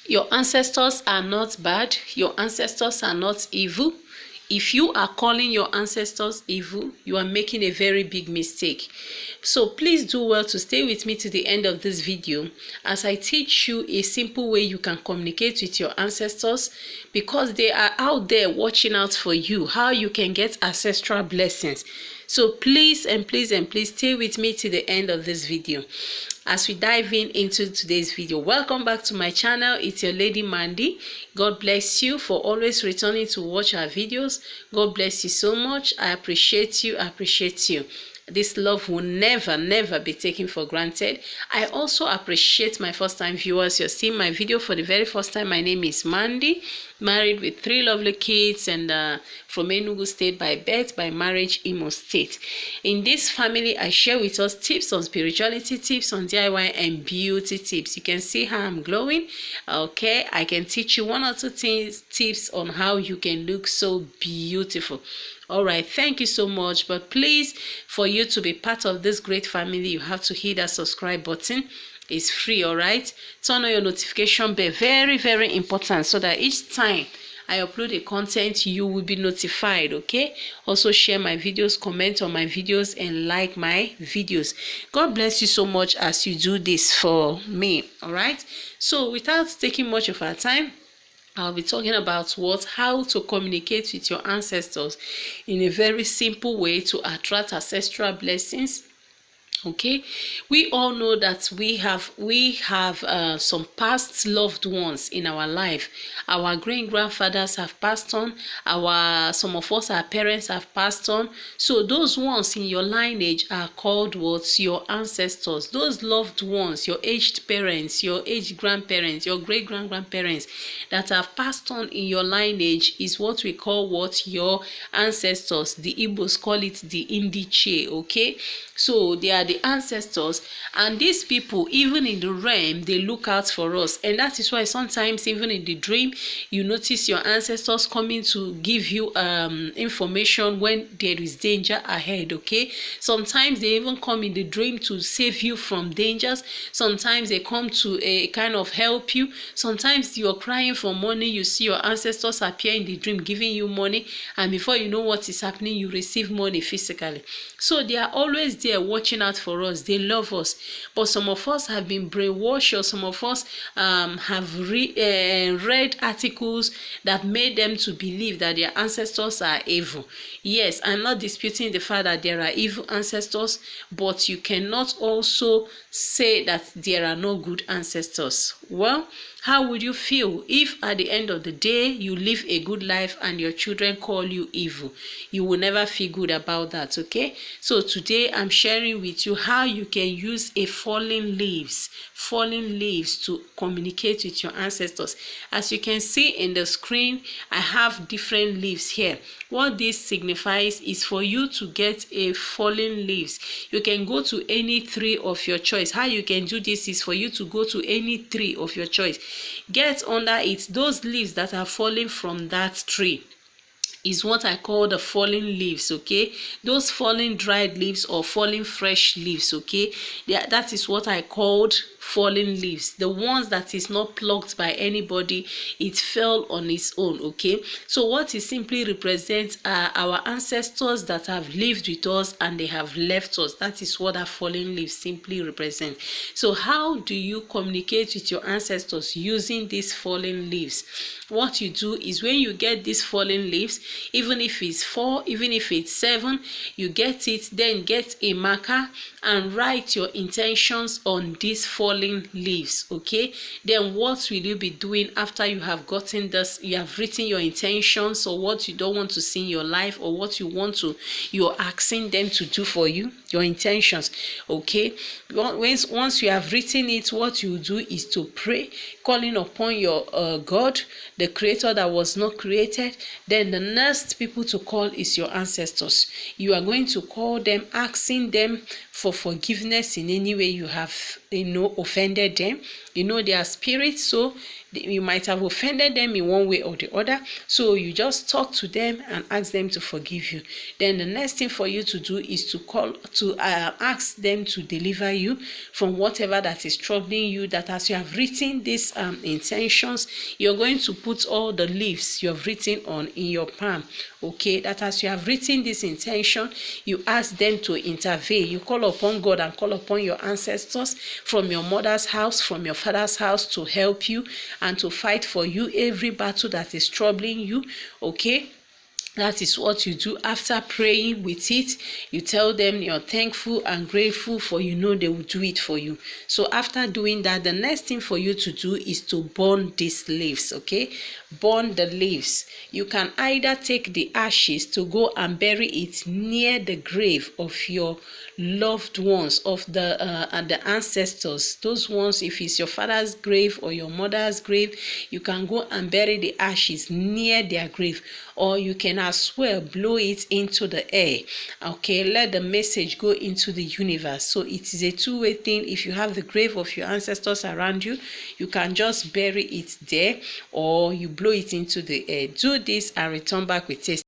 Your ancestors are not bad. Your ancestors are not evil. If you are calling your ancestors evil, you are making a very big mistake. So please do well to stay with me to the end of this video as I teach you a simple way you can communicate with your ancestors, because they are out there watching out for you, how you can get ancestral blessings. So please and please and please stay with me to the end of this video as we dive into today's video. Welcome back to my channel. It's your lady Mandy. God bless you for always returning to watch our videos. God bless you so much. I appreciate you. I appreciate you. This love will never be taken for granted. I also appreciate my first time viewers. You're seeing my video for the very first time. My name is Mandy, married with 3 lovely kids, and from Enugu State by birth, by marriage Imo State. In this family, I share with us tips on spirituality, tips on DIY, and beauty tips. You can see how I'm glowing. Okay, I can teach you 1 or 2 tips on how you can look so beautiful. All right, thank you so much. But please, for you to be part of this great family, you have to hit that subscribe button. It's free. All right, turn on your notification bell, very important, so that each time I upload a content, you will be notified. Okay, also share my videos, comment on my videos, and like my videos. God bless you so much as you do this for me. All right, so without taking much of our time, I'll be talking about how to communicate with your ancestors in a very simple way to attract ancestral blessings. Okay, we all know that we have some past loved ones in our life. Our great grandfathers have passed on. Some of us, our parents, have passed on. So those ones in your lineage are called your ancestors. Those loved ones, your aged parents, your aged grandparents, your great grandparents that have passed on in your lineage is what we call your ancestors. The Igbos call it the Indiche. Okay, so they are the ancestors, and these people, even in the realm, they look out for us. And that is why sometimes even in the dream, you notice your ancestors coming to give you information when there is danger ahead. Okay, sometimes they even come in the dream to save you from dangers. Sometimes they come to kind of help you. Sometimes you're crying for money, you see your ancestors appear in the dream giving you money, and before you know what is happening, you receive money physically. So they are always there watching out for us. They love us. But some of us have been brainwashed, or some of us have read articles that made them to believe that their ancestors are evil. Yes, I'm not disputing the fact that there are evil ancestors, but you cannot also say that there are no good ancestors. Well, how would you feel if at the end of the day you live a good life and your children call you evil? You will never feel good about that. Okay, so today I'm sharing with you how you can use fallen leaves to communicate with your ancestors. As you can see in the screen, I have different leaves here. What this signifies is for you to get a fallen leaves. You can go to any tree of your choice. How you can do this is for you to go to any tree of your choice, get under it those leaves that are falling from that tree is what I call the fallen leaves. Okay, those fallen dried leaves or fallen fresh leaves. Okay, that is what I called fallen leaves. The ones that is not plucked by anybody, it fell on its own. Okay, so what it simply represents are our ancestors that have lived with us and they have left us. That is what that fallen leaves simply represent. So how do you communicate with your ancestors using these fallen leaves? What you do is, when you get these fallen leaves, even if it's 4, even if it's 7, you get it, then get a marker and write your intentions on these fallen leaves. Okay, then what will you be doing after you have gotten this? You have written your intentions, or what you don't want to see in your life, or what you're asking them to do for you, your intentions. Okay, once you have written it, what you do is to pray, calling upon your God, the creator that was not created. Then the next people to call is your ancestors. You are going to call them, asking them for forgiveness in any way you have offended them. They are spirits, so You might have offended them in one way or the other, so you just talk to them and ask them to forgive you. Then the next thing for you to do is to ask them to deliver you from whatever that is troubling you. That as you have written these intentions, you're going to put all the leaves you have written on in your palm. Okay, that as you have written this intention, you ask them to intervene. You call upon God and call upon your ancestors from your mother's house, from your father's house, to help you and to fight for you every battle that is troubling you. Okay, that is what you do. After praying with it, you tell them you're thankful and grateful, for you know they will do it for you. So after doing that, the next thing for you to do is to burn these leaves. Okay, burn the leaves. You can either take the ashes to go and bury it near the grave of your loved ones, of the ancestors. Those ones, if it's your father's grave or your mother's grave, you can go and bury the ashes near their grave, or you can as well blow it into the air. Okay, let the message go into the universe. So it is a two-way thing. If you have the grave of your ancestors around you, you can just bury it there, or you blow it into the air. Do this and return back with testimony.